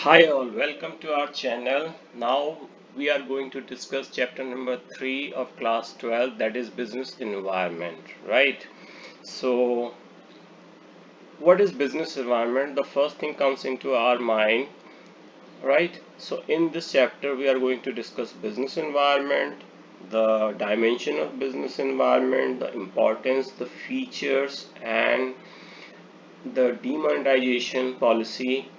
Hi all, welcome to our channel. Now we are going to discuss chapter number 3 of class 12, that is business environment, right? So what is business environment? The first thing comes into our mind, right? So in this chapter we are going to discuss business environment, the dimension of business environment, the importance, the features, and the demonetization policy.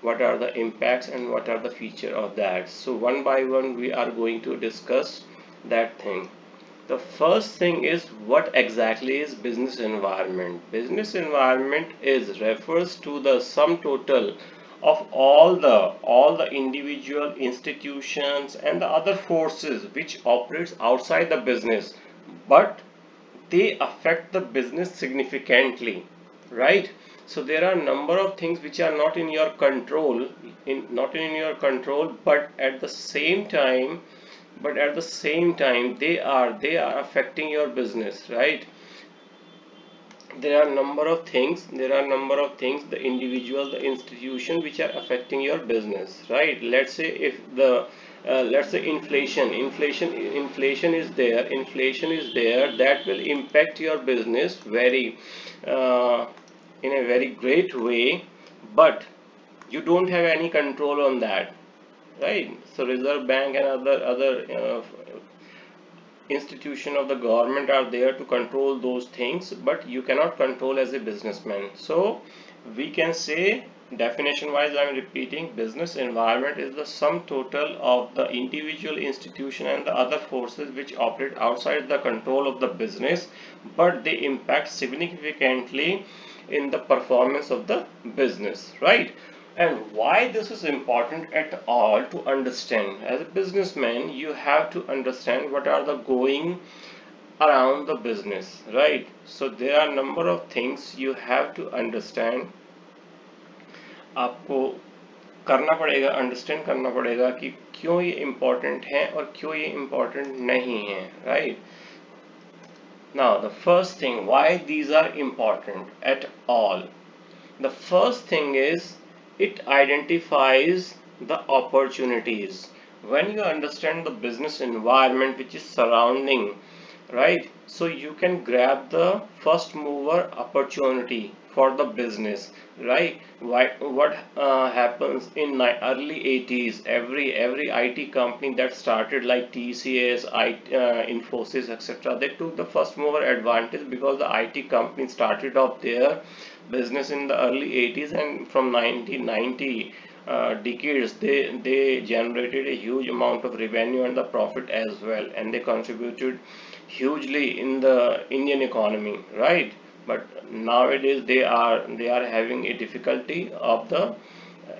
What are the impacts and what are the feature of that? So one by one we are going to discuss that thing. The first thing is, what exactly is business environment? Business environment is refers to the sum total of all the individual institutions and the other forces which operates outside the business, but they affect the business significantly, right? So there are a number of things which are not in your control, but at the same time they are affecting your business, right? There are a number of things, the individual, the institution, which are affecting your business, right? Let's say if the let's say inflation is there, that will impact your business very uh, in a very great way, but you don't have any control on that, right? So Reserve Bank and other institution of the government are there to control those things, but you cannot control as a businessman. So we can say, definition wise, I'm repeating, business environment is the sum total of the individual, institution, and the other forces which operate outside the control of the business, but they impact significantly in the performance of the business, right? And why this is important at all to understand, as a businessman you have to understand what are the going around the business, right? So there are number of things you have to understand, आपको करना पड़ेगा, understand करना पड़ेगा कि क्यों ये important है और क्यों ये इम्पोर्टेंट नहीं है, right? Now the first thing, why these are important at all. The first thing is, it identifies the opportunities. When you understand the business environment which is surrounding, right, so you can grab the first mover opportunity for the business, right? What happens in early 80s, every IT company that started, like TCS, Infosys, etc., they took the first mover advantage because the IT company started off their business in the early 80s, and from 1990 decades they generated a huge amount of revenue and the profit as well, and they contributed hugely in the Indian economy, right? But nowadays they are having a difficulty of the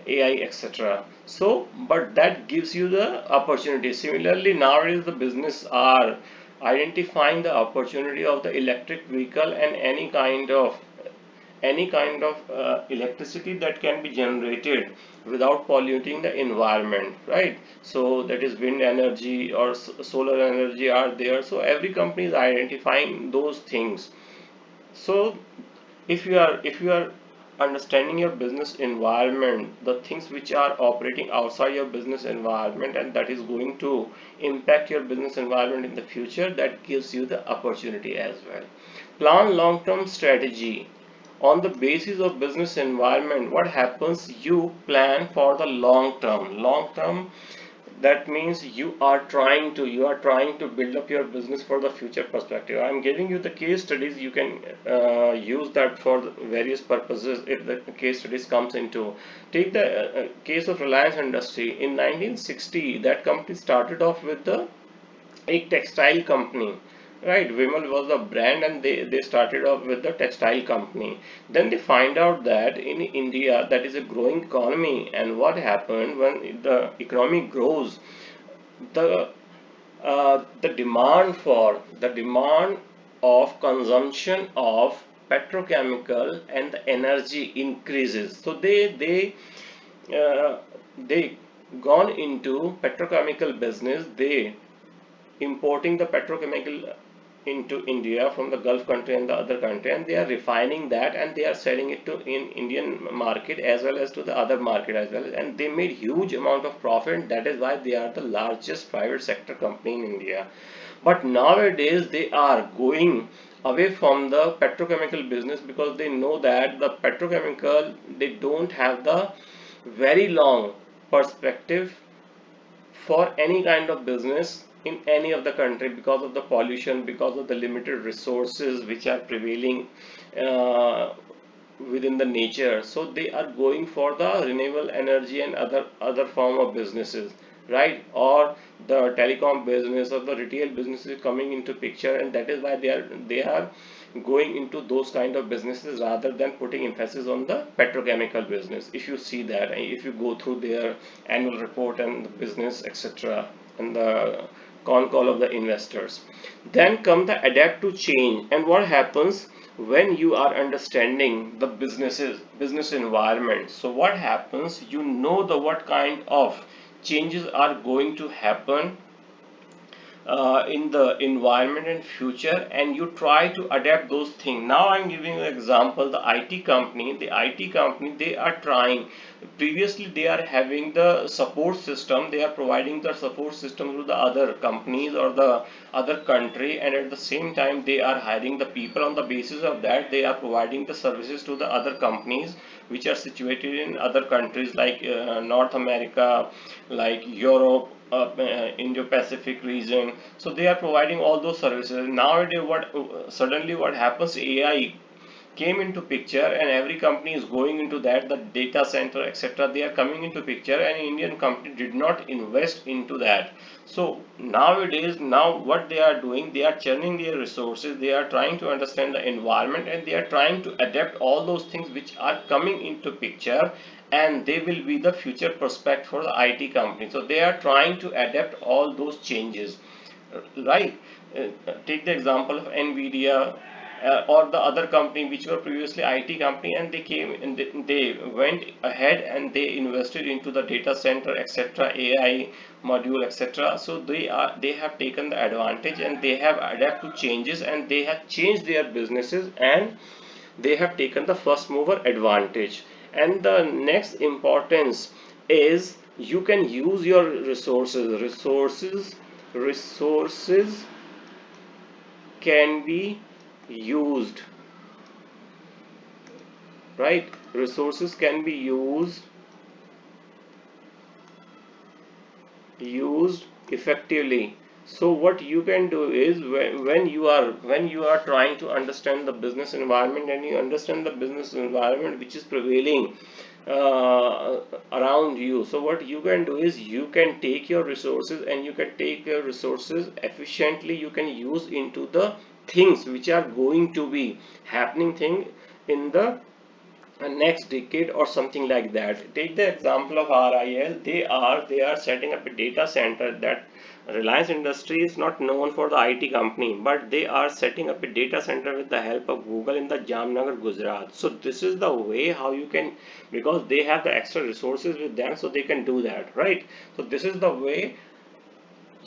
AI, etc. So but that gives you the opportunity. Similarly, nowadays the business are identifying the opportunity of the electric vehicle and any kind of electricity that can be generated without polluting the environment, right? So that is wind energy or solar energy are there. So every company is identifying those things. So if you are understanding your business environment, the things which are operating outside your business environment and that is going to impact your business environment in the future, that gives you the opportunity as well. Plan long-term strategy. On the basis of business environment, what happens, you plan for the long term. That means you are trying to build up your business for the future perspective. I'm giving you the case studies. You can use that for various purposes. If the case studies comes into, take the case of Reliance Industry in 1960. That company started off with the a textile company, right? Vimal was the brand, and they started off with the textile company. Then they find out that in India, that is a growing economy, and what happened when the economy grows, the the demand of consumption of petrochemical and the energy increases. So they gone into petrochemical business. They importing the petrochemical into India from the Gulf country and the other country, and they are refining that and they are selling it to in Indian market as well as to the other market as well, and they made huge amount of profit. That is why they are the largest private sector company in India. But nowadays they are going away from the petrochemical business because they know that the petrochemical, they don't have the very long perspective for any kind of business in any of the country because of the pollution, because of the limited resources which are prevailing uh, within the nature. So they are going for the renewable energy and other form of businesses, right? Or the telecom business or the retail business is coming into picture, and that is why they are going into those kind of businesses rather than putting emphasis on the petrochemical business. If you see that, if you go through their annual report and the business etc and the con call of the investors, then come the adapt to change. And what happens when you are understanding the business environment? So what happens, you know the what kind of changes are going to happen in the environment and future, and you try to adapt those things. Now I'm giving you an example. The IT company, they are trying, previously they are having the support system, they are providing the support system to the other companies or the other country, and at the same time they are hiring the people. On the basis of that, they are providing the services to the other companies which are situated in other countries like North America, like Europe, Indo-Pacific region. So they are providing all those services. Nowadays, what happens? AI came into picture, and every company is going into that, the data center etc. They are coming into picture, and Indian company did not invest into that. So nowadays, now what they are doing, they are churning their resources, they are trying to understand the environment, and they are trying to adapt all those things which are coming into picture, and they will be the future prospect for the IT company. So they are trying to adapt all those changes, right? Take the example of Nvidia or the other company which were previously IT company, and they came and they went ahead and they invested into the data center etc, AI module etc. So they have taken the advantage, and they have adapted to changes, and they have changed their businesses, and they have taken the first mover advantage. And the next importance is, you can use your resources can be used, right? Resources can be used effectively. So what you can do is, when you are trying to understand the business environment, and you understand the business environment which is prevailing around you, so what you can do is, you can take your resources, and you can take your resources efficiently, you can use into the things which are going to be happening thing in the next decade or something like that. Take the example of RIL. They are setting up a data center. That Reliance Industry is not known for the IT company, but they are setting up a data center with the help of Google in the Jamnagar, Gujarat. So this is the way how you can, because they have the extra resources with them, so they can do that, right? So this is the way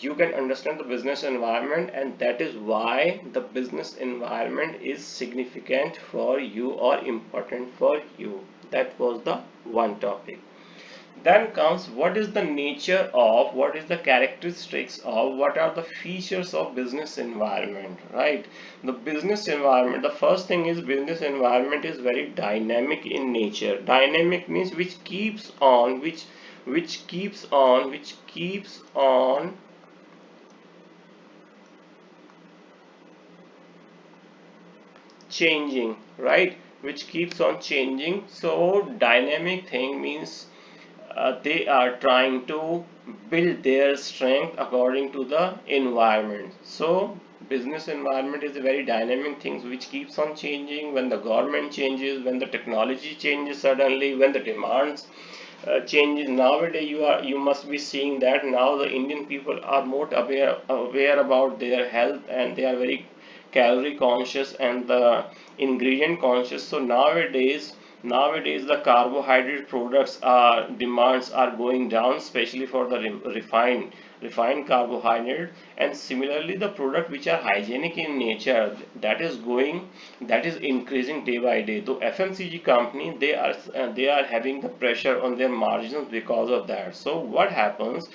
you can understand the business environment, and that is why the business environment is significant for you or important for you. That was the one topic. Then comes, what is the nature of, what is the characteristics of, what are the features of business environment, right? The business environment, the first thing is, business environment is very dynamic in nature. Dynamic means which keeps on changing, right? Which keeps on changing. So dynamic thing means they are trying to build their strength according to the environment. So business environment is a very dynamic thing which keeps on changing. When the government changes, when the technology changes suddenly, when the demands changes. Nowadays you must be seeing that now the Indian people are more aware about their health, and they are very calorie conscious and the ingredient conscious. So nowadays the carbohydrate products demands are going down, especially for the refined refined carbohydrate, and similarly the product which are hygienic in nature, that is increasing day by day. So FMCG company, they are having the pressure on their margins because of that. So what happens,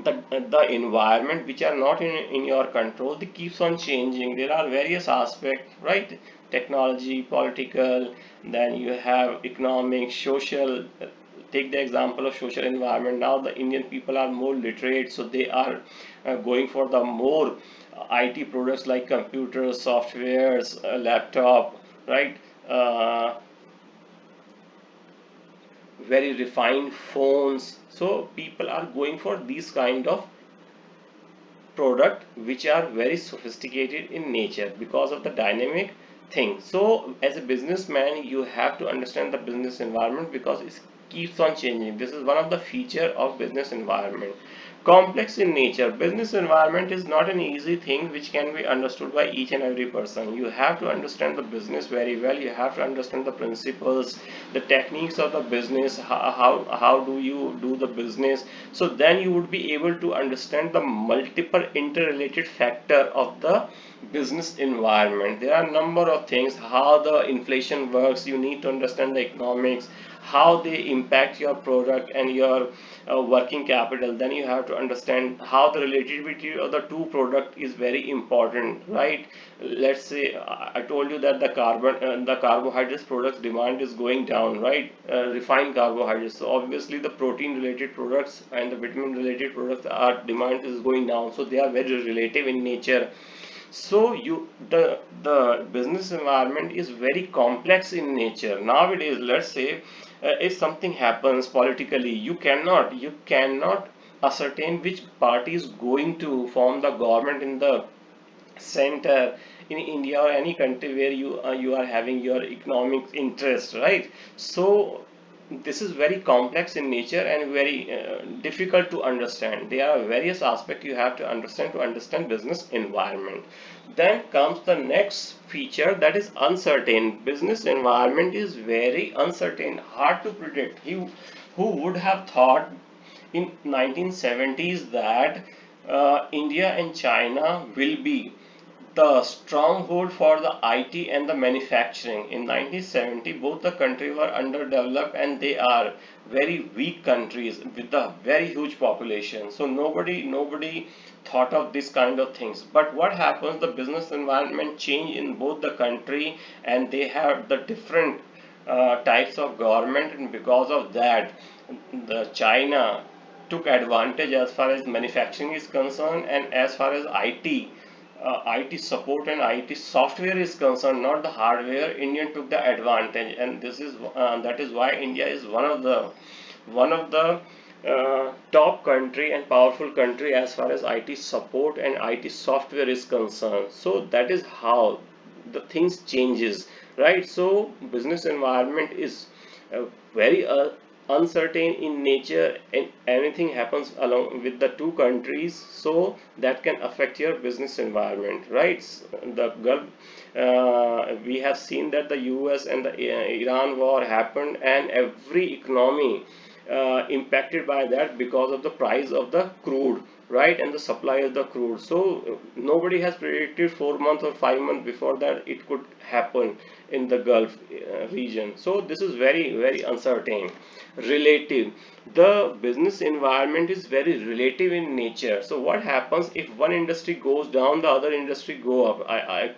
the environment which are not in your control, they keeps on changing. There are various aspects, right? Technology, political, then you have economic, social. Take the example of social environment. Now the Indian people are more literate, so they are going for the more IT products like computers, softwares, laptop, right? uh, very refined phones. So people are going for these kind of product which are very sophisticated in nature because of the dynamic thing. So as a businessman, you have to understand the business environment because it keeps on changing. This is one of the feature of business environment. Complex in nature, business environment is not an easy thing which can be understood by each and every person. You have to understand the business very well. You have to understand the principles, the techniques of the business, how do you do the business. So then you would be able to understand the multiple interrelated factor of the business environment. There are a number of things, how the inflation works. You need to understand the economics, how they impact your product and your working capital. Then you have to understand how the relativity of the two product is very important, right? Let's say I told you that the carbohydrates products demand is going down, right? Refined carbohydrates, so obviously the protein related products and the vitamin related products are demand is going down, so they are very relative in nature. So the business environment is very complex in nature. Nowadays, let's say if something happens politically, you cannot ascertain which party is going to form the government in the center, in India or any country where you are having your economic interest, right? So this is very complex in nature and very difficult to understand. There are various aspects you have to understand business environment. Then comes the next feature, that is uncertain. Business environment is very uncertain, hard to predict. Who would have thought in 1970s that India and China will be the stronghold for the IT and the manufacturing. In 1970, both the countries were underdeveloped and they are very weak countries with a very huge population. So nobody thought of this kind of things. But what happens? The business environment change in both the country, and they have the different types of government, and because of that, the China took advantage as far as manufacturing is concerned, and as far as IT support and IT software is concerned, not the hardware. India took the advantage, and this is that is why India is one of the top country and powerful country as far as IT support and IT software is concerned. So that is how the things changes, right? So business environment is very uncertain in nature, and anything happens along with the two countries, so that can affect your business environment, right? The Gulf, we have seen that the US and the Iran war happened, and every economy impacted by that because of the price of the crude, right, and the supply of the crude. So nobody has predicted 4 months or 5 months before that it could happen in the Gulf region. So this is very uncertain. Relative, the business environment is very relative in nature. So what happens if one industry goes down, the other industry go up? I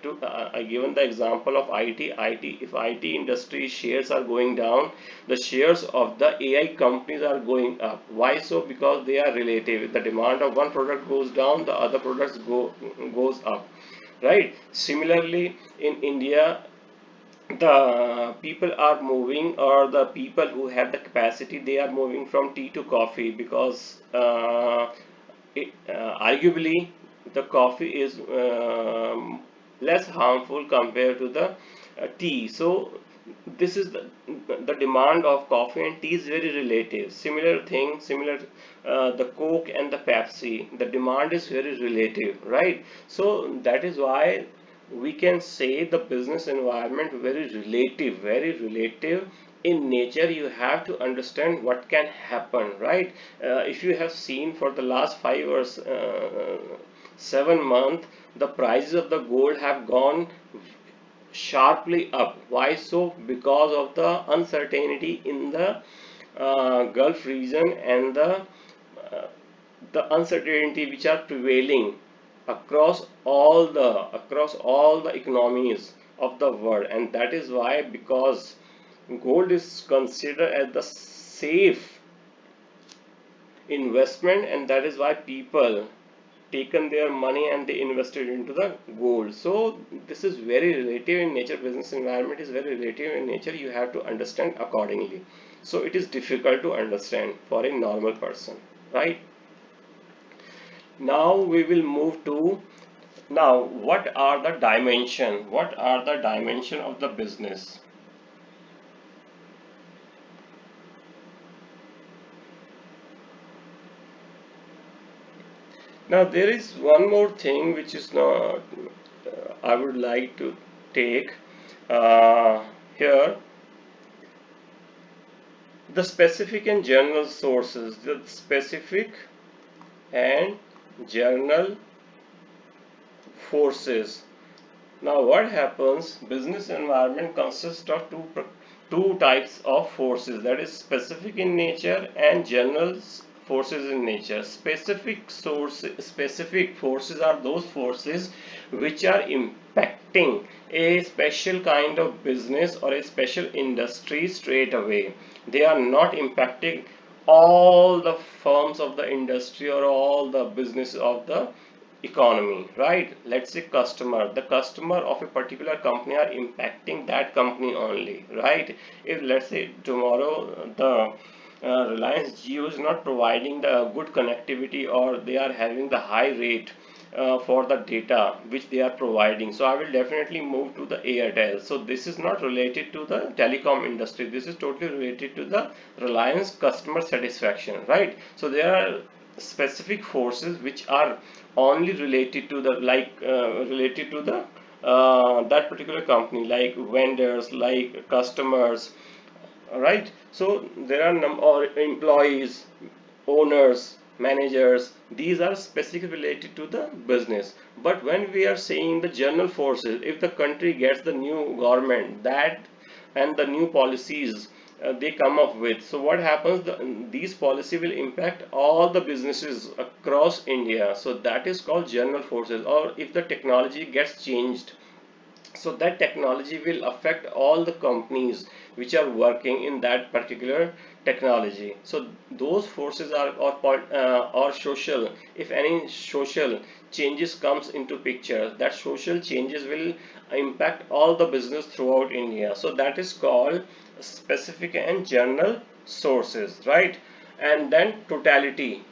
given the example of IT. If IT industry shares are going down, the shares of the AI companies are going up. Why so? Because they are relative. The demand of one product goes down, the other products goes up, right? Similarly, in India, the people are moving, or the people who have the capacity, they are moving from tea to coffee, because arguably the coffee is less harmful compared to the tea. So this is the demand of coffee and tea is very relative. Similar thing, similar, the Coke and the Pepsi, the demand is very relative, right? So that is why we can say the business environment very relative in nature you have to understand what can happen, right? If you have seen for the last 5 or 7 months, the prices of the gold have gone sharply up. Why so? Because of the uncertainty in the Gulf region and the uncertainty which are prevailing across all the economies of the world. And that is why, because gold is considered as the safe investment, and that is why people taken their money and they invested into the gold. So this is very relative in nature. Business environment is very relative in nature. You have to understand accordingly. So it is difficult to understand for a normal person, right? Now we will move to, now what are the dimension of the business? Now there is one more thing which is not I would like to take here, the specific and general sources. The specific and general forces. Now what happens, business environment consists of two types of forces, that is specific in nature and general forces in nature. Specific forces are those forces which are impacting a special kind of business or a special industry straight away. They are not impacting all the firms of the industry or all the business of the economy, right? Let's say the customer of a particular company are impacting that company only, right? If let's say tomorrow the Reliance Jio is not providing the good connectivity, or they are having the high rate for the data which they are providing, so I will definitely move to the Airtel. So this is not related to the telecom industry, this is totally related to the Reliance customer satisfaction, right? So there are specific forces which are only related to the that particular company, like vendors, like customers, right? So there are or employees, owners, managers, these are specifically related to the business. But when we are saying the general forces, if the country gets the new government that and the new policies they come up with, so what happens, these policy will impact all the businesses across India, so that is called general forces. Or if the technology gets changed, so that technology will affect all the companies which are working in that particular technology. So those forces are or social, if any social changes comes into picture, that social changes will impact all the business throughout India. So that is called specific and general sources, right? And then totality,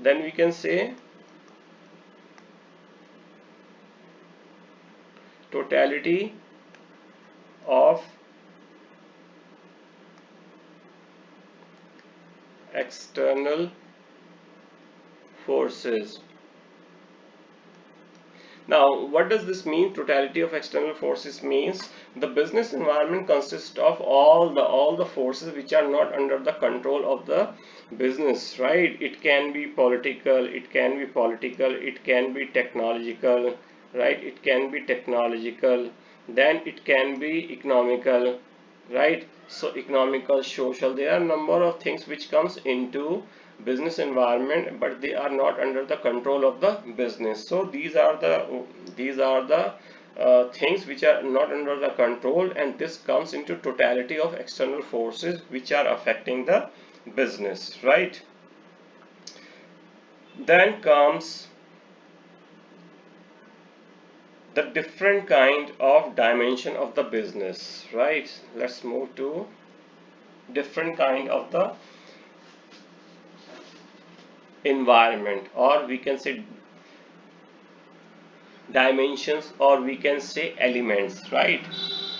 then we can say totality of external forces. Now what does this mean? Totality of external forces means the business environment consists of all the forces which are not under the control of the business, right? It can be political, it can be technological, right? It can be technological, then it can be economical, right? So economical, social, there are a number of things which comes into business environment, but they are not under the control of the business. So these are the things which are not under the control, and this comes into totality of external forces which are affecting the business, right? Then comes the different kind of dimension of the business, right? Let's move to different kind of the environment, or we can say dimensions, or we can say elements, right?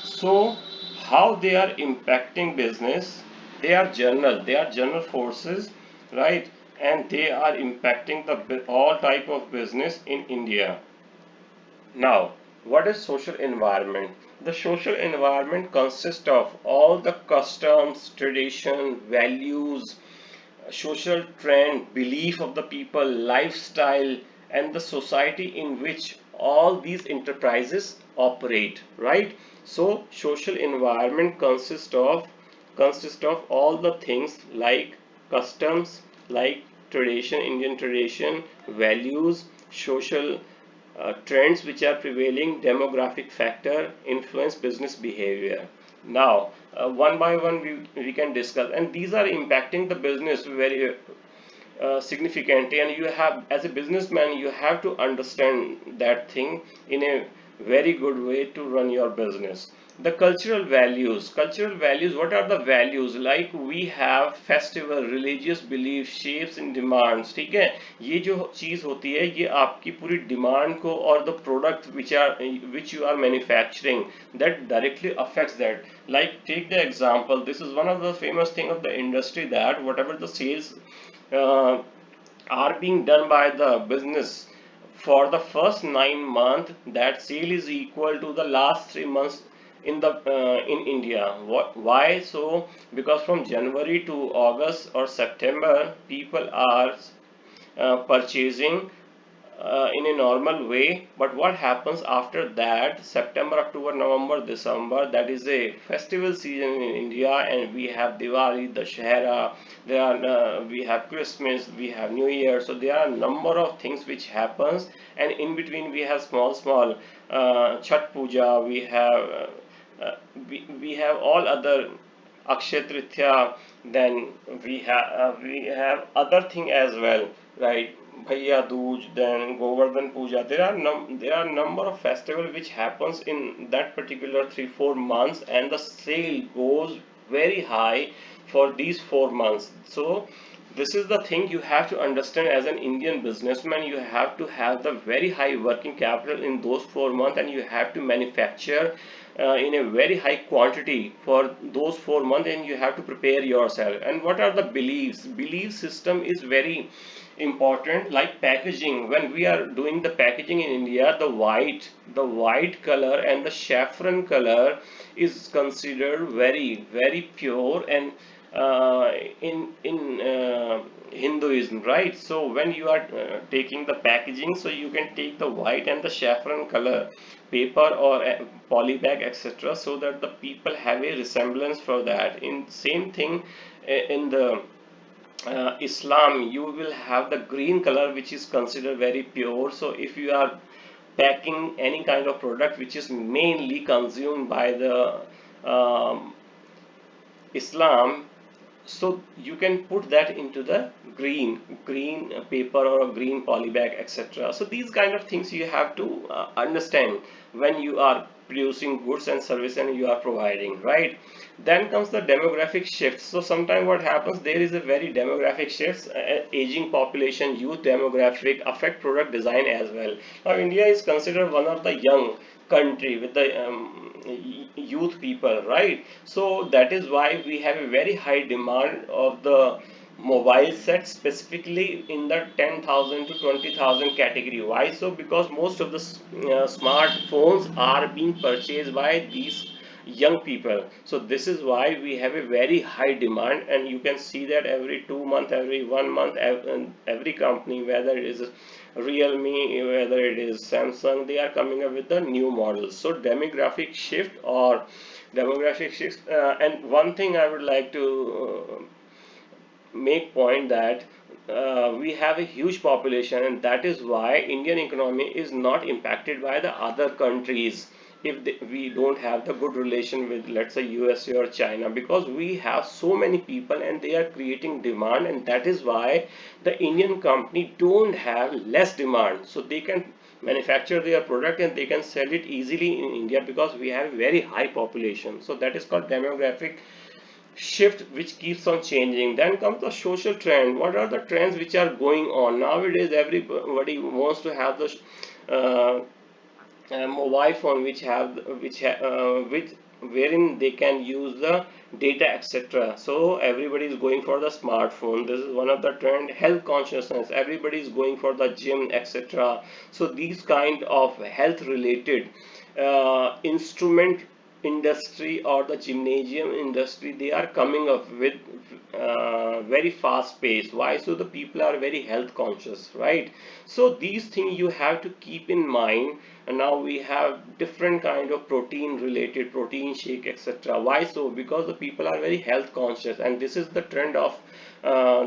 So how they are impacting business, they are general forces, right? And they are impacting the all type of business in India. Now What is social environment? The social environment consists of all the customs, tradition, values, social trend, belief of the people, lifestyle, and the society in which all these enterprises operate, right? So social environment consists of all the things like customs, like tradition, Indian tradition, values, social trends which are prevailing, demographic factor, influence business behavior. Now, one by one we can discuss, and these are impacting the business very significantly, and you have, as a businessman, you have to understand that thing in a very good way to run your business. The cultural values, what are the values? Like we have festival, religious belief, shapes and demands, ठीक है? ये जो चीज होती है ये आपकी पूरी डिमांड को और the product which you are manufacturing, that directly affects that. Like take the example, this is one of the famous thing of the industry, that whatever the sales uh, are being done by the business for the first 9 months, that sale is equal to the last 3 months in India. Why so? Because from January to August or September, people are purchasing in a normal way, but what happens after that? September, October, November, December, that is a festival season in India, and we have Diwali, Dashera, we have Christmas, we have New Year. So there are a number of things which happens, and in between we have small Chhat Puja, we have all other Akshay Tritiya, then we have other thing as well, right? Bhaiya Dooj, then Govardhan Puja. There are number of festivals which happens in that particular 3-4 months, and the sale goes very high for these 4 months. So this is the thing you have to understand as an Indian businessman. You have to have the very high working capital in those 4 months, and you have to manufacture in a very high quantity for those 4 months, and you have to prepare yourself. And what are the beliefs? Belief system is very important. Like packaging, when we are doing the packaging in India, the white color and the saffron color is considered very pure, and in Hinduism, right? So when you are taking the packaging, so you can take the white and the saffron color paper or a poly bag, etc., so that the people have a resemblance for that. In same thing in the Islam, you will have the green color which is considered very pure. So if you are packing any kind of product which is mainly consumed by the um, Islam, so you can put that into the green paper or a green poly bag, etc. So these kind of things you have to understand when you are producing goods and service and you are providing, right? Then comes the demographic shift. So sometimes what happens, there is a very demographic shifts, aging population, youth demographic affect product design as well. Now India is considered one of the young country with the youth people, right? So that is why we have a very high demand of the mobile sets, specifically in the 10,000 to 20,000 category. Why so? Because most of the smartphones are being purchased by these young people. So this is why we have a very high demand, and you can see that every 2 months, every 1 month, every company, whether it is Realme, whether it is Samsung, they are coming up with the new models. So demographic shift, and one thing I would like to make point that we have a huge population, and that is why Indian economy is not impacted by the other countries if we don't have the good relation with, let's say, USA or China, because we have so many people and they are creating demand, and that is why the Indian company don't have less demand, so they can manufacture their product and they can sell it easily in India because we have very high population. So that is called demographic shift, which keeps on changing. Then comes the social trend. What are the trends which are going on nowadays? Everybody wants to have the mobile phone which wherein they can use the data, etc. So everybody is going for the smartphone. This is one of the trend. Health consciousness, everybody is going for the gym, etc. So these kind of health related instrument industry or the gymnasium industry, they are coming up with very fast pace. Why? So the people are very health conscious, right? So these things you have to keep in mind. And now we have different kind of protein related, protein shake, etc. Why? So because the people are very health conscious, and this is the trend of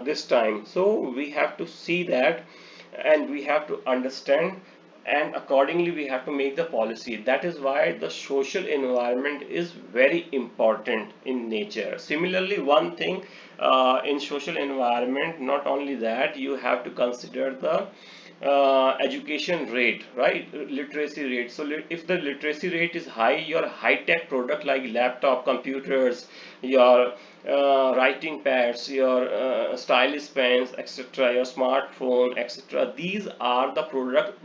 this time. So we have to see that, and we have to understand, and accordingly we have to make the policy. That is why the social environment is very important in nature. Similarly, one thing in social environment, not only that, you have to consider the education rate, right? Literacy rate. So if the literacy rate is high, your high-tech product like laptop, computers, your writing pads, your stylus pens, etc., your smartphone, etc., these are the product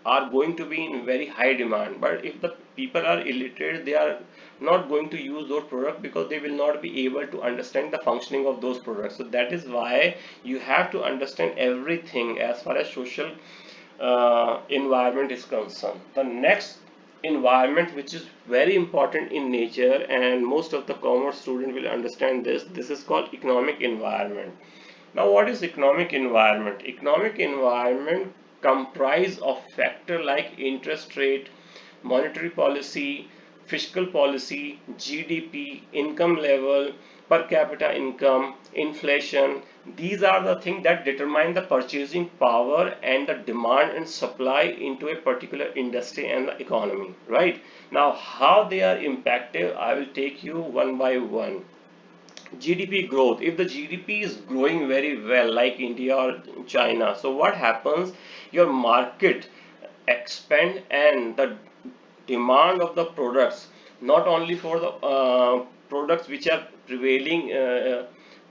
are going to be in very high demand. But if the people are illiterate, they are not going to use those products because they will not be able to understand the functioning of those products. So that is why you have to understand everything as far as social environment is concerned. The next environment, which is very important in nature, and most of the commerce student will understand this, this is called economic environment. Now, what is economic environment? Economic environment comprise of factor like interest rate, monetary policy, fiscal policy, GDP, income level, per capita income, inflation. These are the things that determine the purchasing power and the demand and supply into a particular industry and the economy, right? Now, how they are impacted, I will take you one by one. GDP growth. If the GDP is growing very well like India or China, so what happens? Your market expand, and the demand of the products, not only for the products which are prevailing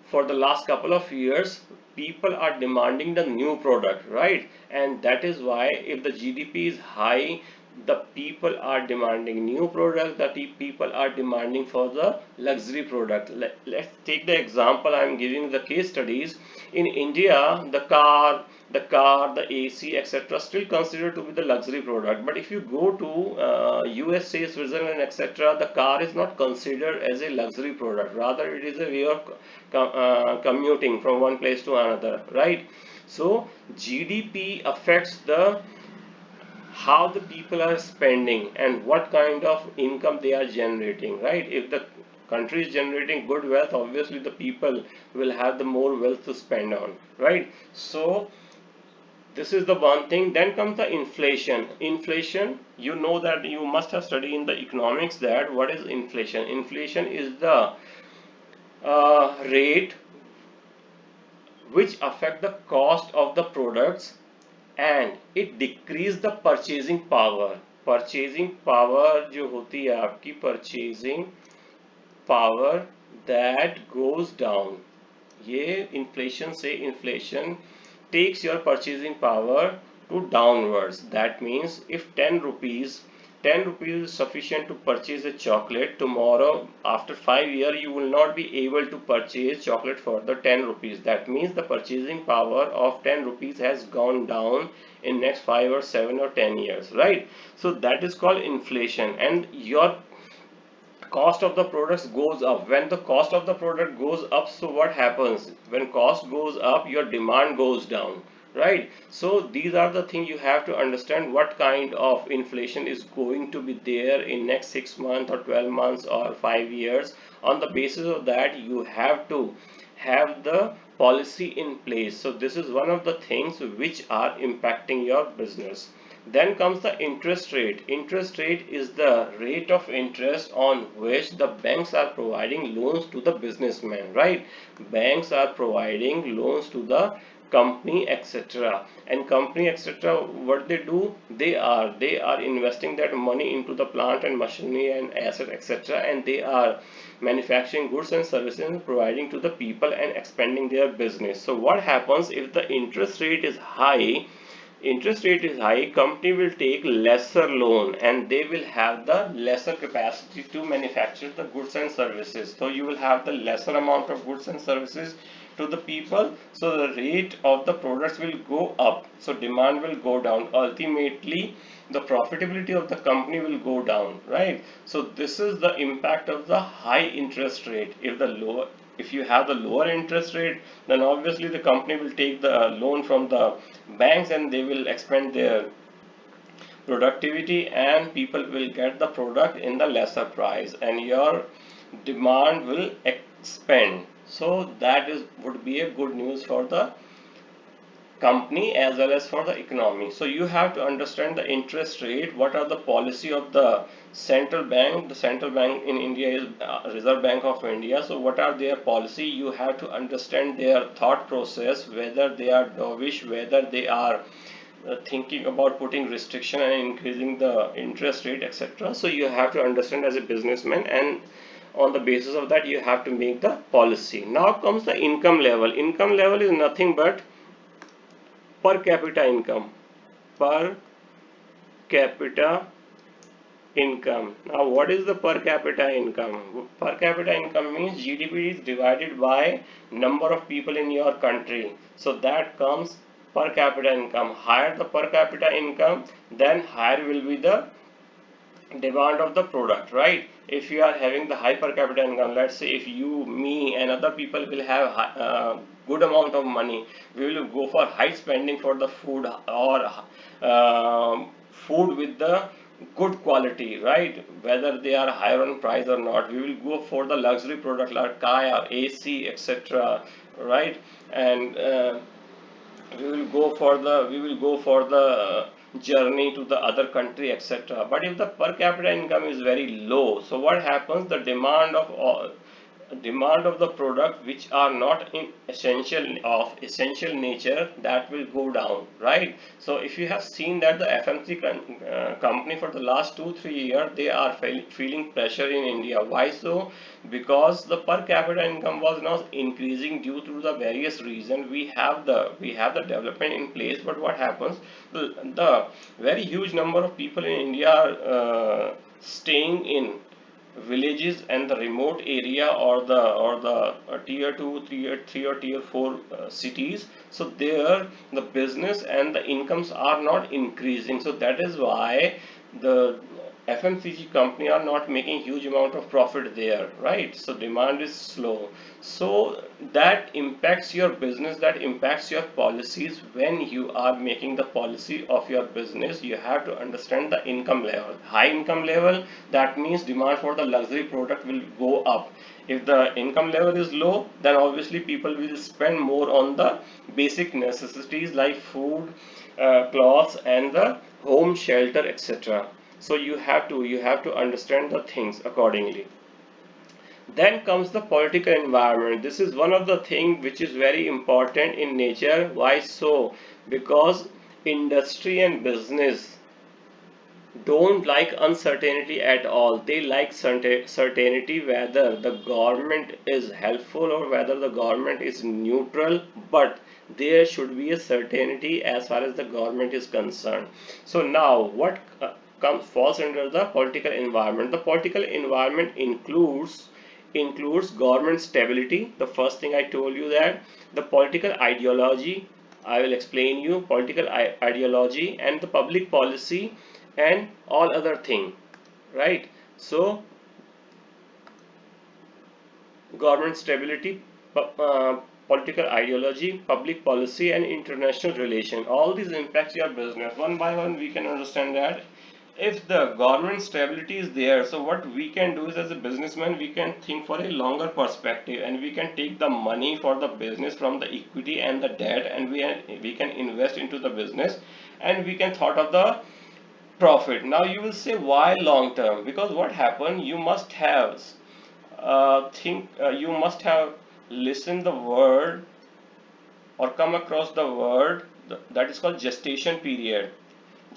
for the last couple of years, people are demanding the new product, right? And that is why if the GDP is high, the people are demanding new product, that people are demanding for the luxury product. Let's take the example. I'm giving the case studies. In India, the AC, etc., still considered to be the luxury product. But if you go to USA, Switzerland, etc., the car is not considered as a luxury product. Rather, it is a way of commuting from one place to another, right? So GDP affects the how the people are spending and what kind of income they are generating, right? If the country is generating good wealth, obviously the people will have the more wealth to spend on, right? So this is the one thing. Then comes the inflation. Inflation, you know that you must have studied in the economics that what is inflation. Inflation is the rate which affect the cost of the products, and it decrease the purchasing power. Purchasing power जो होती है आपकी purchasing power, that goes down. ये inflation से, inflation takes your purchasing power to downwards. That means if 10 rupees is sufficient to purchase a chocolate, tomorrow after 5 years you will not be able to purchase chocolate for the 10 rupees. That means the purchasing power of 10 rupees has gone down in next 5 or 7 or 10 years, right? So that is called inflation, and your cost of the products goes up. When the cost of the product goes up, so what happens? When cost goes up, your demand goes down, right? So these are the things you have to understand, what kind of inflation is going to be there in next 6 months or 12 months or 5 years. On the basis of that, you have to have the policy in place. So this is one of the things which are impacting your business. Then comes the interest rate. Interest rate is the rate of interest on which the banks are providing loans to the businessman, right? Banks are providing loans to the company, etc. And company, etc., what they do, they are investing that money into the plant and machinery and asset, etc., and they are manufacturing goods and services and providing to the people and expanding their business. So what happens if the interest rate is high? interest rate is high, company will take lesser loan and they will have the lesser capacity to manufacture the goods and services. So you will have the lesser amount of goods and services to the people, so the rate of the products will go up, so demand will go down. Ultimately the profitability of the company will go down, right? So this is the impact of the high interest rate. If you have the lower interest rate, then obviously the company will take the loan from the banks and they will expand their productivity and people will get the product in the lesser price and your demand will expand. So that is would be a good news for the company as well as for the economy. So you have to understand the interest rate, what are the policy of the central bank. The central bank in India is Reserve Bank of India. So what are their policy? You have to understand their thought process, whether they are dovish, whether they are thinking about putting restriction and increasing the interest rate, etc. So you have to understand as a businessman, and on the basis of that you have to make the policy. Now comes the income level. Income level is nothing but per capita income. Per capita income. Now what is the per capita income? Per capita income means GDP is divided by number of people in your country. So that comes per capita income. Higher the per capita income, then higher will be the demand of the product, right? If you are having the high per capita income, let's say if you, me and other people will have good amount of money, we will go for high spending for the food, or food with the good quality, right? Whether they are higher on price or not, we will go for the luxury product like car, AC, etc., right? And we will go for the journey to the other country, etc. But if the per capita income is very low, so what happens? The demand of the product which are not in essential nature, that will go down, right? So if you have seen that the FMC company for the last 2-3 years, they are feeling pressure in India. Why so? Because the per capita income was not increasing due to the various reasons. We have the development in place, but what happens? The very huge number of people in India are staying in villages and the remote area, or the tier 2, tier 3 or tier 4 cities. So there the business and the incomes are not increasing, so that is why the FMCG company are not making huge amount of profit there, right? So demand is slow. So that impacts your business, that impacts your policies. When you are making the policy of your business, you have to understand the income level. High income level, that means demand for the luxury product will go up. If the income level is low, then obviously people will spend more on the basic necessities like food, clothes and the home shelter, etc. So you have to understand the things accordingly. Then comes the political environment. This is one of the things which is very important in nature. Why so? Because industry and business don't like uncertainty at all. They like certainty, whether the government is helpful or whether the government is neutral, but there should be a certainty as far as the government is concerned. So now what falls under the political environment? The political environment includes government stability. The first thing I told you, that the political ideology, I will explain you political ideology and the public policy and all other thing, right? So government stability, political ideology, public policy and international relation, all these impacts your business. One by one we can understand that. If the government stability is there, so what we can do is, as a businessman, we can think for a longer perspective and we can take the money for the business from the equity and the debt, and we can invest into the business and we can thought of the profit. Now you will say, why long term? Because what happened, you must have you must have listened the word or come across the word that is called gestation period.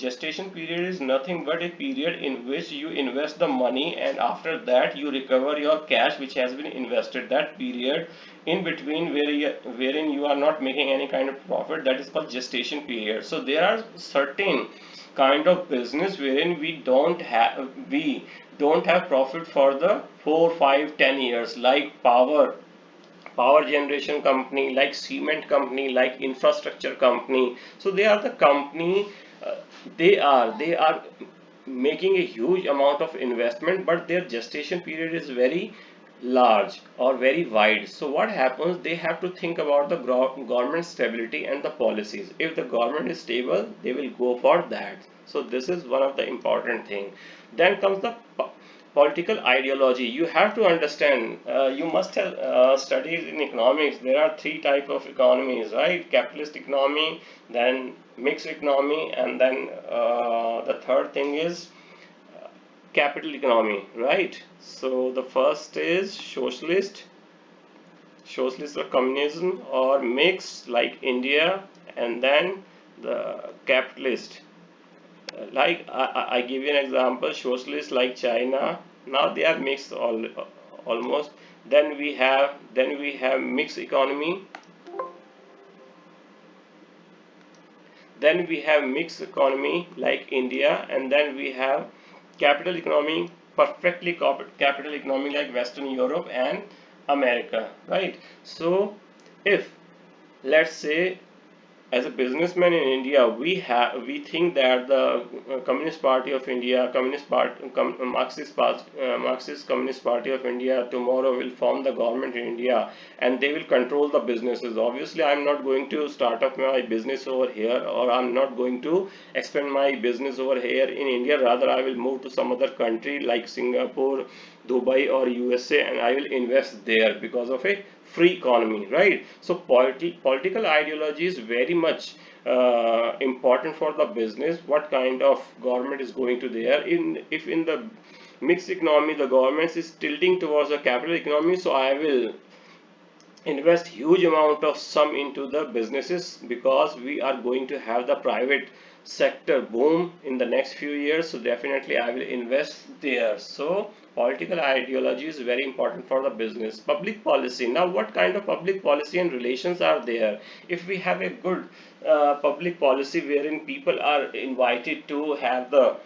Gestation period is nothing but a period in which you invest the money and after that you recover your cash which has been invested. That period in between wherein you are not making any kind of profit, that is called gestation period. So there are certain kind of business wherein we don't have profit for the 4, 5, 10 years, like power generation company, like cement company, like infrastructure company. So they are the company, uh, they are making a huge amount of investment, but their gestation period is very large or very wide. So what happens, they have to think about the government stability and the policies. If the government is stable, they will go for that. So this is one of the important thing. Then comes the political ideology. You have to understand, you must have studied in economics, there are three type of economies, right? Capitalist economy, then mixed economy, and then the third thing is capital economy, right? So the first is socialist or communism, or mixed like India, and then the capitalist. Like I give you an example, socialist like China. Now they are mixed almost. Then we have mixed economy. Then we have mixed economy like India, and then we have capital economy, perfectly capital economy like Western Europe and America, right? So if, let's say, as a businessman in India, we think that the Communist Party of India, Marxist Communist Party of India tomorrow will form the government in India, and they will control the businesses. Obviously, I'm not going to start up my business over here, or I'm not going to expand my business over here in India. Rather, I will move to some other country like Singapore, Dubai, or USA, and I will invest there because of a free economy, right? So political ideology is very much important for the business. What kind of government is going to there? If in the mixed economy the government is tilting towards the capital economy, so I will invest huge amount of sum into the businesses, because we are going to have the private sector boom in the next few years. So definitely I will invest there. So political ideology is very important for the business. Public policy. Now what kind of public policy and relations are there? If we have a good public policy wherein people are invited to have the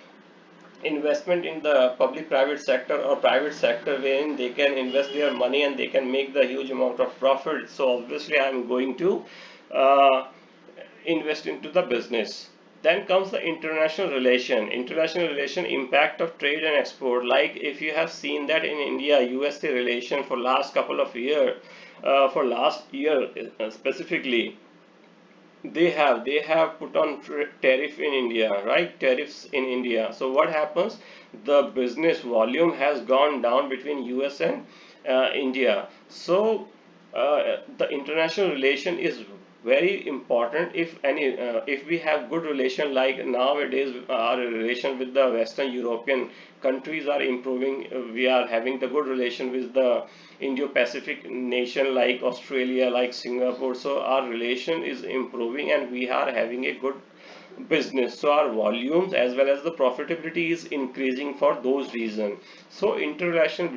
investment in the public private sector, or private sector wherein they can invest their money and they can make the huge amount of profit, so obviously I'm going to uh, invest into the business. Then comes the international relation impact of trade and export. Like if you have seen that in India USA relation for last couple of years, for last year specifically, they have put on tariff in India, right? Tariffs in India. So what happens? The business volume has gone down between US and India. So the international relation is very important. If we have good relation, like nowadays our relation with the Western European countries are improving, we are having the good relation with the Indo-Pacific nation like Australia, like Singapore. So our relation is improving and we are having a good business. So our volumes as well as the profitability is increasing for those reasons. So international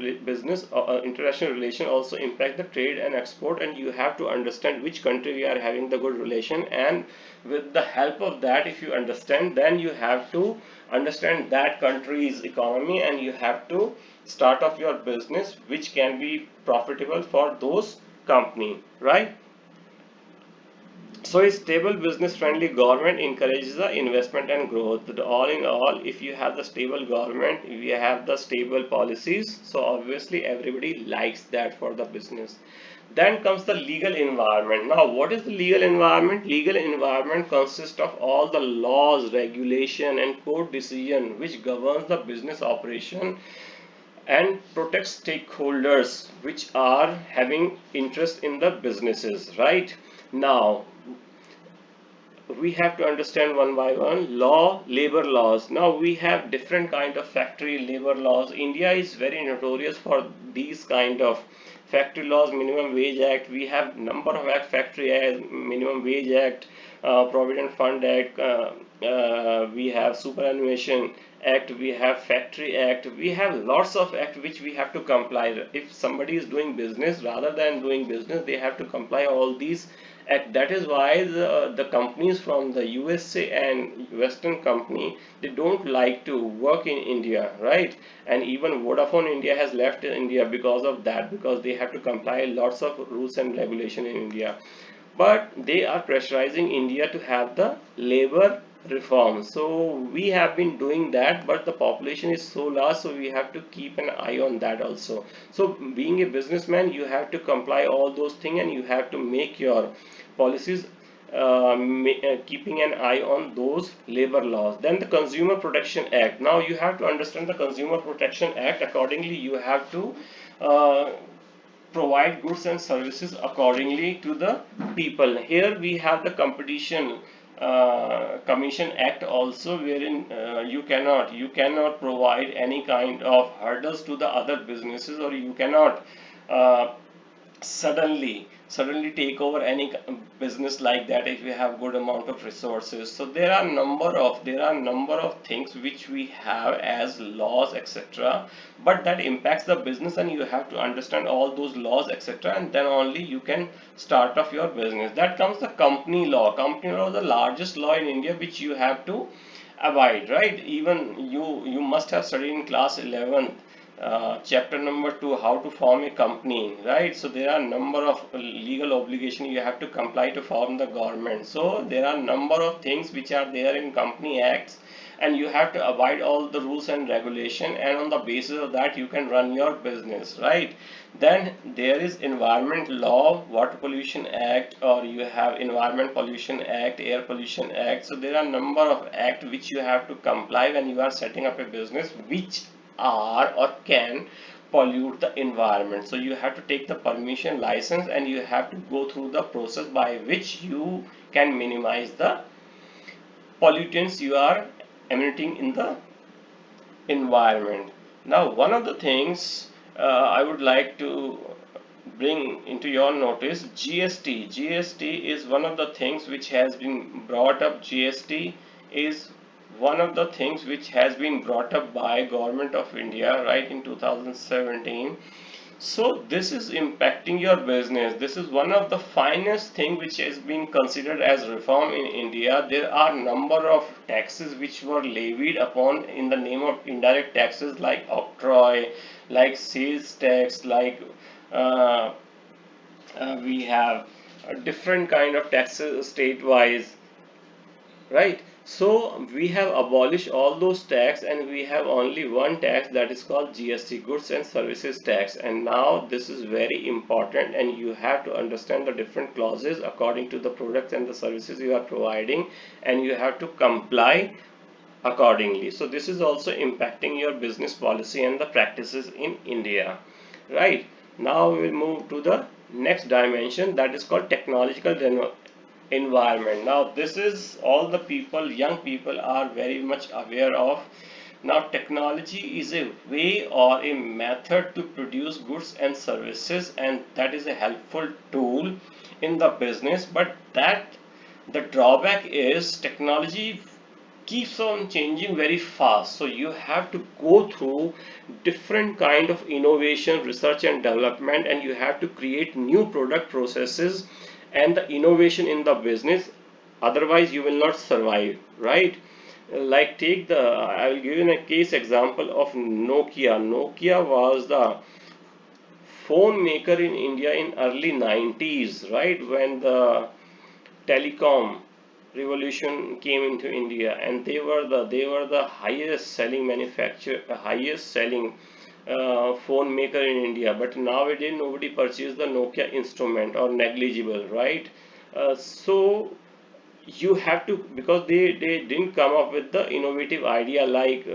relation also impact the trade and export, and you have to understand which country we are having the good relation, and with the help of that, if you understand, then you have to understand that country's economy and you have to start off your business which can be profitable for those company, right? So a stable business friendly government encourages the investment and growth. All in all, if you have the stable government, if you have the stable policies, so obviously everybody likes that for the business. Then comes the legal environment. Now what is the legal environment? Legal environment consists of all the laws, regulation and court decision which governs the business operation and protects stakeholders which are having interest in the businesses, right? Now we have to understand one by one. Labor laws. Now we have different kind of factory labor laws. India is very notorious for these kind of factory laws. Minimum wage act, we have number of factory as minimum wage act, provident fund act, we have Superannuation Act, we have Factory Act, we have lots of act which we have to comply. If somebody is doing business, rather than doing business, they have to comply all these act. That is why the companies from the USA and Western company, they don't like to work in India, right? And even Vodafone India has left India because of that, because they have to comply lots of rules and regulation in India. But they are pressurizing India to have the labor reform. So we have been doing that, but the population is so large, so we have to keep an eye on that also. So being a businessman, you have to comply all those things, and you have to make your policies keeping an eye on those labor laws. Then the Consumer Protection Act. Now you have to understand the Consumer Protection Act. Accordingly, you have to uh, provide goods and services accordingly to the people. Here we have the Competition Commission Act also, wherein you cannot provide any kind of hurdles to the other businesses, or you cannot uh, suddenly take over any business like that if you have good amount of resources. So there are number of things which we have as laws, etc., but that impacts the business, and you have to understand all those laws, etc., and then only you can start off your business. That comes the company law. Company law is the largest law in India which you have to abide, right? Even you must have studied in class 11th, chapter number 2, how to form a company, right? So there are number of legal obligation you have to comply to form the government. So there are number of things which are there in company acts, and you have to abide all the rules and regulation, and on the basis of that you can run your business, right? Then there is environment law, water pollution act, or you have environment pollution act, air pollution act. So there are number of act which you have to comply when you are setting up a business, which are or can pollute the environment. So you have to take the permission license, and you have to go through the process by which you can minimize the pollutants you are emitting in the environment. Now, one of the things I would like to bring into your notice, GST. GST is one of the things which has been brought up. GST is one of the things which has been brought up by government of India, right, in 2017. So this is impacting your business. This is one of the finest thing which has been considered as reform in India. There are number of taxes which were levied upon in the name of indirect taxes, like octroi, like sales tax, like uh, we have a different kind of taxes state-wise, right? So we have abolished all those tax, and we have only one tax, that is called GST, goods and services tax. And now this is very important, and you have to understand the different clauses according to the products and the services you are providing, and you have to comply accordingly. So this is also impacting your business policy and the practices in India, right? Now we will move to the next dimension, that is called technological environment. Now this is all the people, young people are very much aware of. Now technology is a way or a method to produce goods and services, and that is a helpful tool in the business. But that the drawback is technology keeps on changing very fast, so you have to go through different kind of innovation, research and development, and you have to create new product processes and the innovation in the business. Otherwise you will not survive, right? Like take the, I will give you a case example of Nokia. Nokia was the phone maker in India in early 90s, right, when the telecom revolution came into India, and they were the highest selling manufacturer, highest selling phone maker in India. But nowadays nobody purchases the Nokia instrument, or negligible, right? So you have to, because they didn't come up with the innovative idea like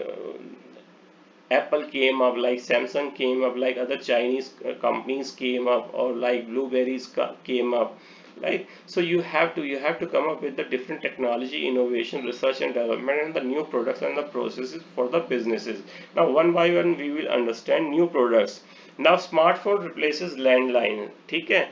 Apple came up, like Samsung came up, like other Chinese companies came up, or like blueberries came up. Like, so you have to come up with the different technology, innovation, research and development, and the new products and the processes for the businesses. Now one by one we will understand new products. Now smartphone replaces landline. ठीक है?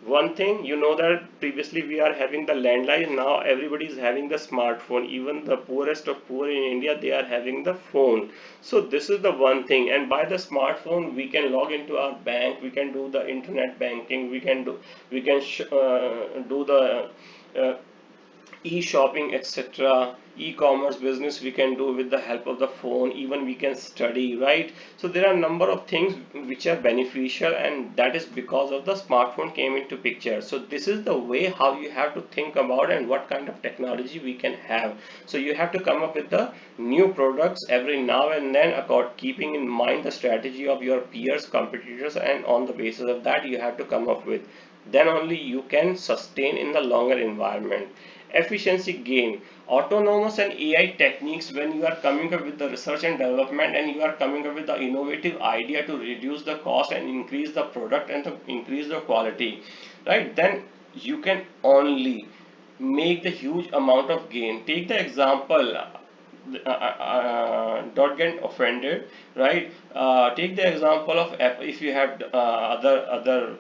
One thing, you know that previously we are having the landline, now everybody is having the smartphone. Even the poorest of poor in India, they are having the phone. So this is the one thing, and by the smartphone we can log into our bank, we can do the internet banking, we can do the uh, e-shopping, etc. E-commerce business we can do with the help of the phone. Even we can study, right? So there are a number of things which are beneficial, and that is because of the smartphone came into picture. So this is the way how you have to think about and what kind of technology we can have. So you have to come up with the new products every now and then, keeping in mind the strategy of your peers, competitors, and on the basis of that you have to come up with, then only you can sustain in the longer environment. Efficiency gain, autonomous and AI techniques. When you are coming up with the research and development, and you are coming up with the innovative idea to reduce the cost and increase the product and to increase the quality, right, then you can only make the huge amount of gain. Take the example, don't get offended, right? Take the example of if you have other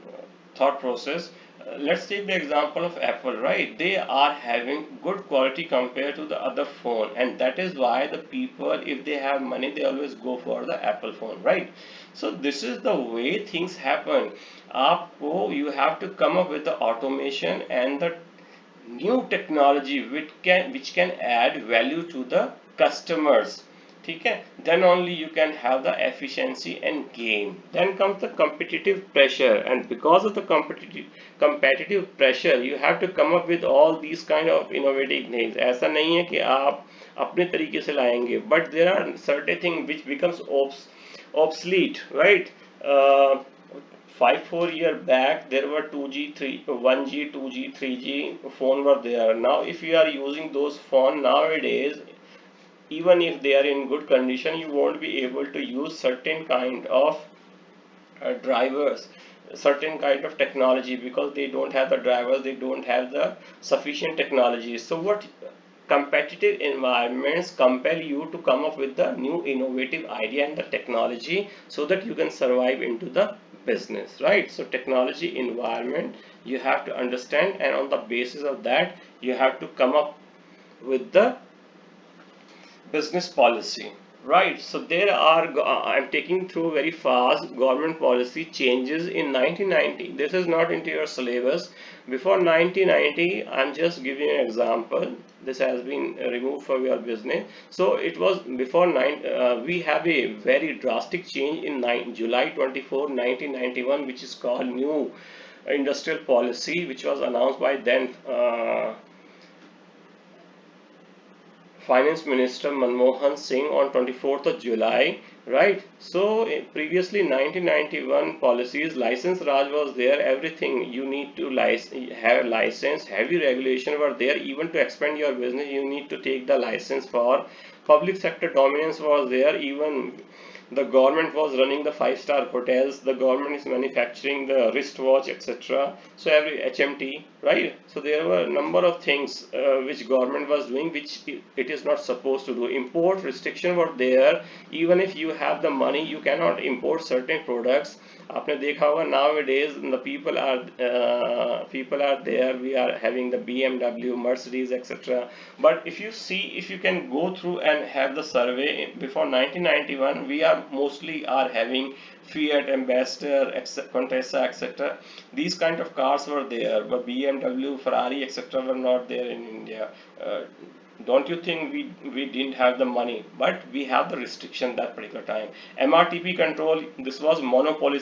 thought process. Let's take the example of Apple, right? They are having good quality compared to the other phone, and that is why the people, if they have money, they always go for the Apple phone, right? So this is the way things happen. You have to come up with the automation and the new technology which can add value to the customers. Okay, then only you can have the efficiency and gain. Then comes the competitive pressure, and because of the competitive pressure you have to come up with all these kind of innovative things. ऐसा नहीं है कि आप अपने तरीके से लाएंगे, but there are certain things which becomes obsolete, right? uh, 5 4 year back there were 2G 3 1G 2G 3G phone were there. Now if you are using those phone nowadays, even if they are in good condition, you won't be able to use certain kind of drivers, certain kind of technology, because they don't have the drivers, they don't have the sufficient technology. So what competitive environments compel you to come up with the new innovative idea and the technology so that you can survive into the business, right? So technology environment you have to understand, and on the basis of that you have to come up with the business policy, right? So there are I'm taking through very fast government policy changes in 1990. This is not into your syllabus. Before 1990, I'm just giving an example. This has been removed from your business. So it was before we have a very drastic change in July 24 1991, which is called new industrial policy, which was announced by then Finance Minister Manmohan Singh on 24th of July, right? So previously 1991 policies, license Raj was there, everything you need to have license, heavy regulation were there. Even to expand your business you need to take the license. For public sector dominance was there. Even the government was running the 5-star hotels, the government is manufacturing the wristwatch, etc. So every HMT, right? So there were a number of things which government was doing which it is not supposed to do. Import restriction were there. Even if you have the money you cannot import certain products. आपने देखा होगा nowadays the people are there, we are having the BMW, Mercedes, etc. But if you see, if you can go through and have the survey, before 1991 we are mostly are having Fiat, Ambassador, Contessa, etc. These kind of cars were there, but BMW, Ferrari, etc. were not there in India. Don't you think we didn't have the money, but we have the restriction that particular time. MRTP control, this was monopoly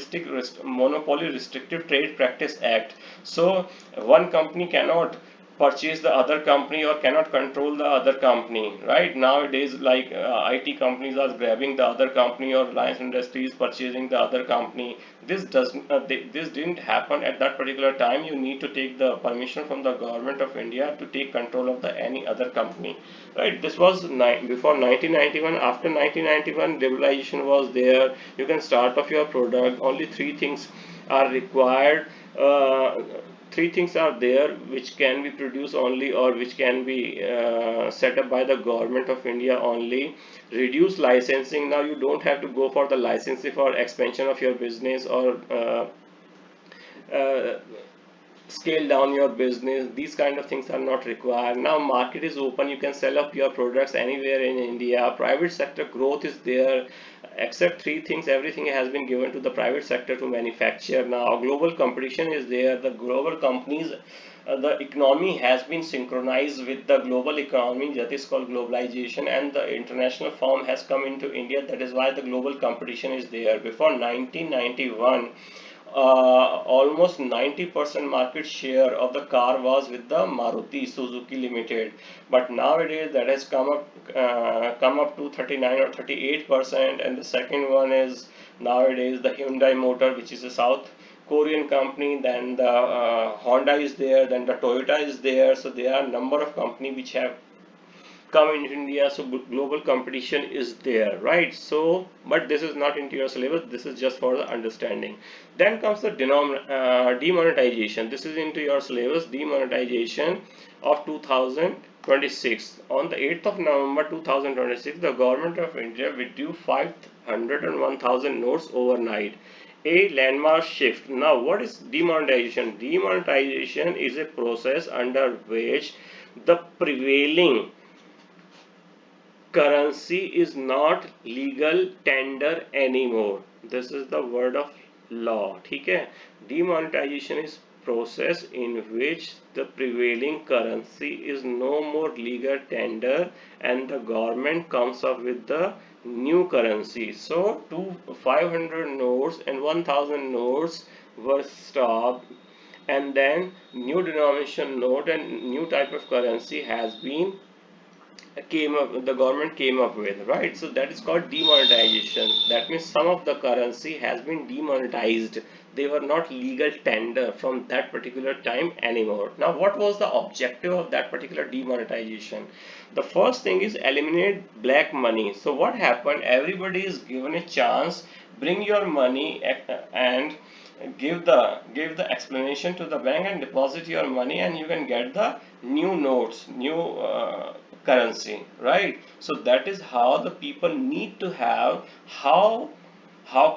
restrictive trade practice act. So one company cannot purchase the other company or cannot control the other company, right? Nowadays like IT companies are grabbing the other company, or Reliance Industries purchasing the other company. This didn't happen at that particular time. You need to take the permission from the government of India to take control of the any other company, right? This was before 1991. After 1991 liberalization was there. You can start off your product. Only three things are required. Three things are there which can be produced only, or which can be set up by the government of India only. Reduce licensing. Now you don't have to go for the licensing for expansion of your business, or uh, scale down your business. These kind of things are not required. Now market is open, you can sell up your products anywhere in India. Private sector growth is there, except three things, everything has been given to the private sector to manufacture. Now global competition is there, the global companies, the economy has been synchronized with the global economy, that is called globalization, and the international firm has come into India. That is why the global competition is there. Before 1991, almost 90% market share of the car was with the Maruti Suzuki Limited, but nowadays that has come up to 39 or 38%. And the second one is nowadays the Hyundai Motor, which is a South Korean company. Then the Honda is there, then the Toyota is there. So there are a number of companies which have come in India, so global competition is there, right? So but this is not into your syllabus, this is just for the understanding. Then comes the demonetization. This is into your syllabus. Demonetization of 2026. On the 8th of November 2026, the government of India withdrew 501,000 notes overnight, a landmark shift. Now what is demonetization? Demonetization is a process under which the prevailing currency is not legal tender anymore. This is the word of law. ठीक है? Demonetization is process in which the prevailing currency is no more legal tender and the government comes up with the new currency. So 500 notes and 1000 notes were stopped, and then new denomination note and new type of currency has been the government came up with, right? So that is called demonetization. That means some of the currency has been demonetized, they were not legal tender from that particular time anymore. Now what was the objective of that particular demonetization? The first thing is eliminate black money. So what happened, everybody is given a chance, bring your money and give the explanation to the bank and deposit your money, and you can get the new notes, new currency, right? So that is how the people need to have. How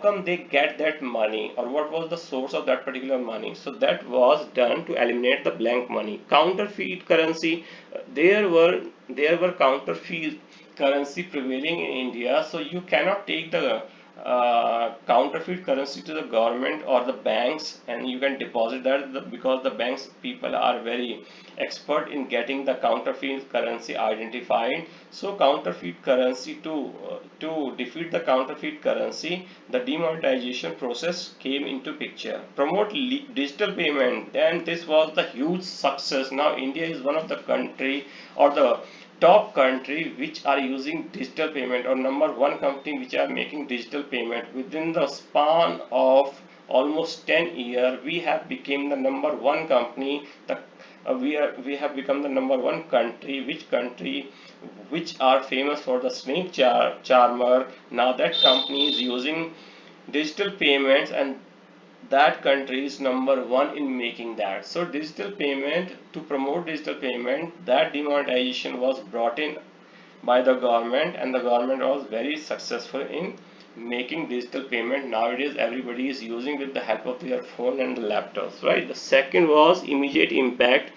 come they get that money, or what was the source of that particular money? So that was done to eliminate the blank money. Counterfeit currency, there were counterfeit currency prevailing in India. So you cannot take the counterfeit currency to the government or the banks and you can deposit that, because the banks people are very expert in getting the counterfeit currency identified. So counterfeit currency, to defeat the counterfeit currency, the demonetization process came into picture. Promote digital payment, then this was the huge success. Now India is one of the country or the top country which are using digital payment, or number one company which are making digital payment. Within the span of almost 10 years, we have become the number one company. We have become the number one country. Which are famous for the snake charmer. Now that company is using digital payments, and that country is number one in making that. So digital payment, to promote digital payment, that demonetization was brought in by the government, and the government was very successful in making digital payment. Nowadays everybody is using with the help of their phone and the laptops, right? The second was immediate impact.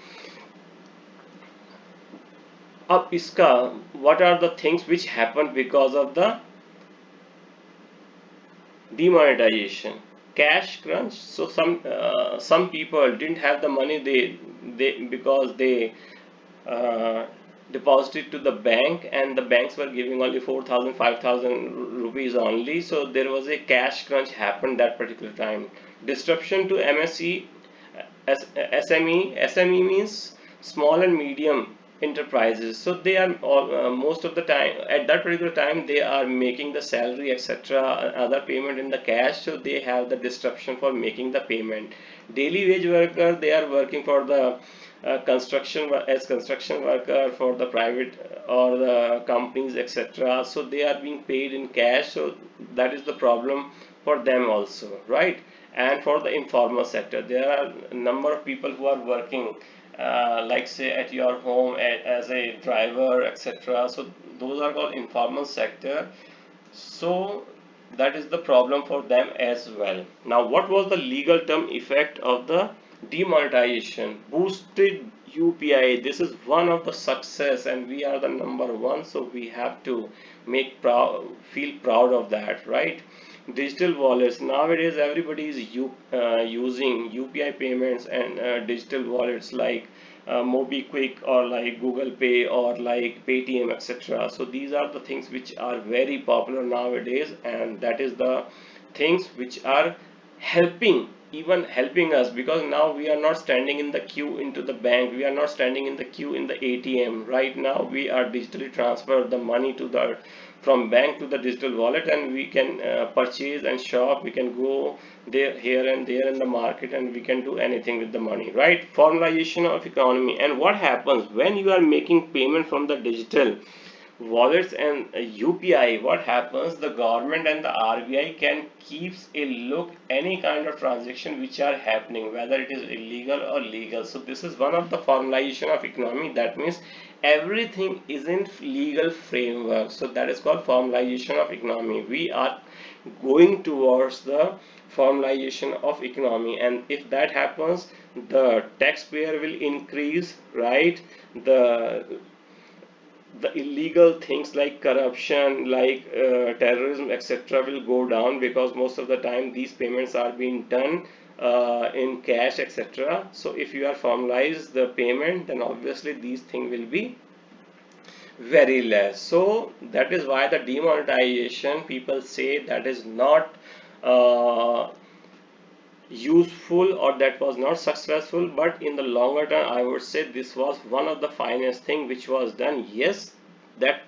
Ab iska, what are the things which happened because of the demonetization? Cash crunch. So some people didn't have the money, they because they deposited to the bank, and the banks were giving only 4,000 5,000 rupees only. So there was a cash crunch happened that particular time. Disruption to SME means small and medium enterprises. So they are most of the time, at that particular time, they are making the salary, etc., other payment in the cash. So they have the disruption for making the payment. Daily wage worker, they are working for the construction worker for the private or the companies, etc. So they are being paid in cash. So that is the problem for them also, right? And for the informal sector, there are a number of people who are working like say at your home as a driver, etc. So those are called informal sector. So that is the problem for them as well. Now what was the legal term effect of the Demonetization boosted UPI. This is one of the success, and we are the number one, so we have to feel proud of that, right? Digital wallets. Nowadays everybody is using UPI payments and digital wallets like MobiQuick or like Google Pay or like Paytm, etc. So these are the things which are very popular nowadays, and that is the things which are helping, even helping us, because now we are not standing in the queue into the bank, we are not standing in the queue in the ATM. Right now we are digitally transfer the money to the from bank to the digital wallet, and we can purchase and shop, we can go there, here and there in the market, and we can do anything with the money, right? Formalization of economy. And what happens when you are making payment from the digital wallets and UPI? What happens, the government and the RBI can keeps a look any kind of transaction which are happening, whether it is illegal or legal. So this is one of the formalization of economy. That means everything is in legal framework, so that is called formalization of economy. We are going towards the formalization of economy, and if that happens, the taxpayer will increase, right? The illegal things like corruption, like terrorism, etc. will go down, because most of the time these payments are being done in cash, etc. So if you are formalize the payment, then obviously these things will be very less. So that is why the demonetization, people say that is not uh, useful, or that was not successful, but in the longer term I would say this was one of the finest thing which was done. Yes, that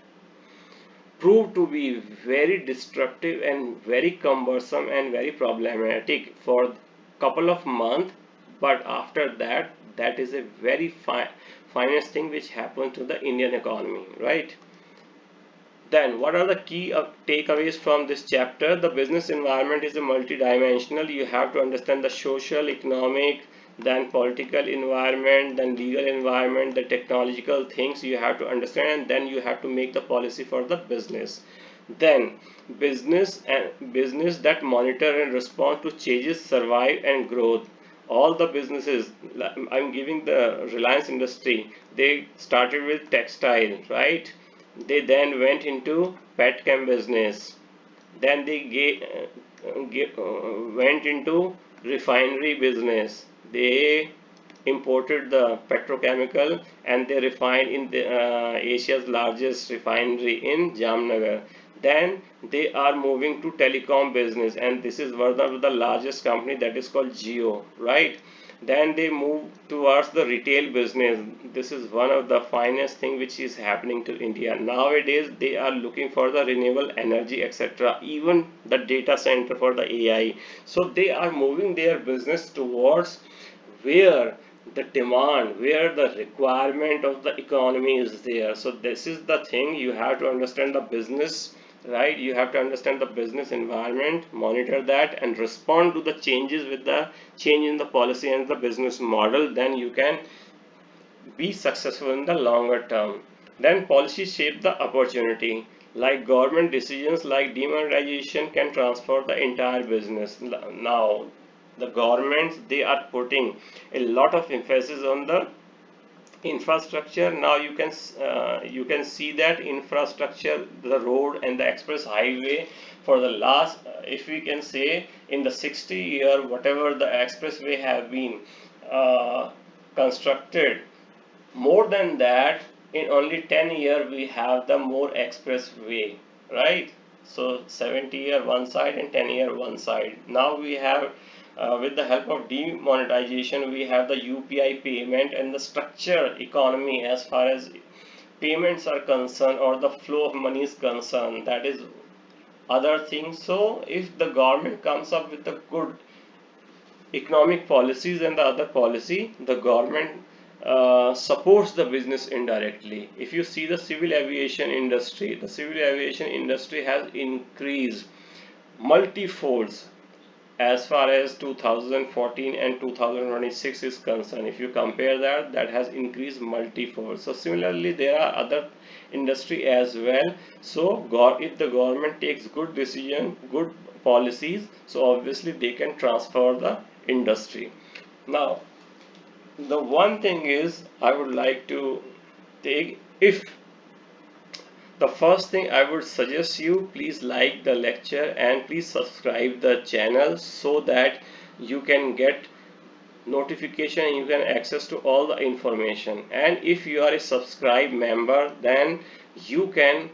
proved to be very destructive and very cumbersome and very problematic for couple of months, but after that, that is a very finest thing which happened to the Indian economy, right? Then, what are the key takeaways from this chapter? The business environment is a multidimensional. You have to understand the social, economic, then political environment, then legal environment, the technological things you have to understand, and then you have to make the policy for the business. Then, business that monitor and respond to changes, survive and growth. All the businesses, I'm giving the Reliance industry, they started with textile, right? They then went into petchem business. Then they went into refinery business. They imported the petrochemical, and they refined in the Asia's largest refinery in Jamnagar. Then they are moving to telecom business, and this is one of the largest company, that is called Jio, right? Then they move towards the retail business. This is one of the finest thing which is happening to India nowadays. They are looking for the renewable energy, etc., even the data center for the AI. So they are moving their business towards where the demand, where the requirement of the economy is there. So this is the thing, you have to understand the business, right? You have to understand the business environment, monitor that, and respond to the changes with the change in the policy and the business model. Then you can be successful in the longer term. Then policy shape the opportunity, like government decisions like demonetization can transform the entire business. Now the governments, they are putting a lot of emphasis on the infrastructure. Now you can see that infrastructure, the road and the express highway, for the last if we can say in the 60 year, whatever the expressway have been uh, constructed, more than that, in only 10 year we have the more expressway, right? So 70 year one side and 10 year one side. Now we have with the help of demonetization, we have the UPI payment and the structure economy as far as payments are concerned, or the flow of money is concerned. That is other things. So if the government comes up with the good economic policies and the other policy, the government supports the business indirectly. If you see the civil aviation industry, the civil aviation industry has increased multifolds as far as 2014 and 2026 is concerned. If you compare that, that has increased multifold. So similarly there are other industry as well. So if the government takes good decision, good policies, so obviously they can transfer the industry. Now the one thing is I would like to take, if the first thing I would suggest you, please like the lecture and please subscribe the channel so that you can get notification and you can access to all the information. And if you are a subscribed member, then you can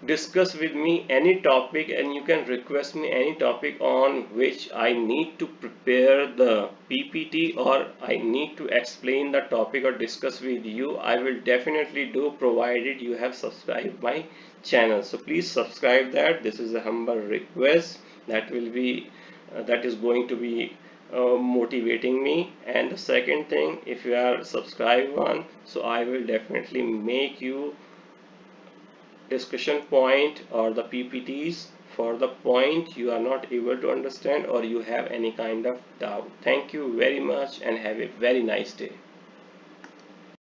discuss with me any topic and you can request me any topic on which I need to prepare the PPT or I need to explain the topic or discuss with you. I will definitely do, provided you have subscribed my channel. So please subscribe that. This is a humble request that will be that is going to be motivating me. And the second thing, if you are subscribed one, so I will definitely make you discussion point or the PPTs for the point you are not able to understand or you have any kind of doubt. Thank you very much and have a very nice day.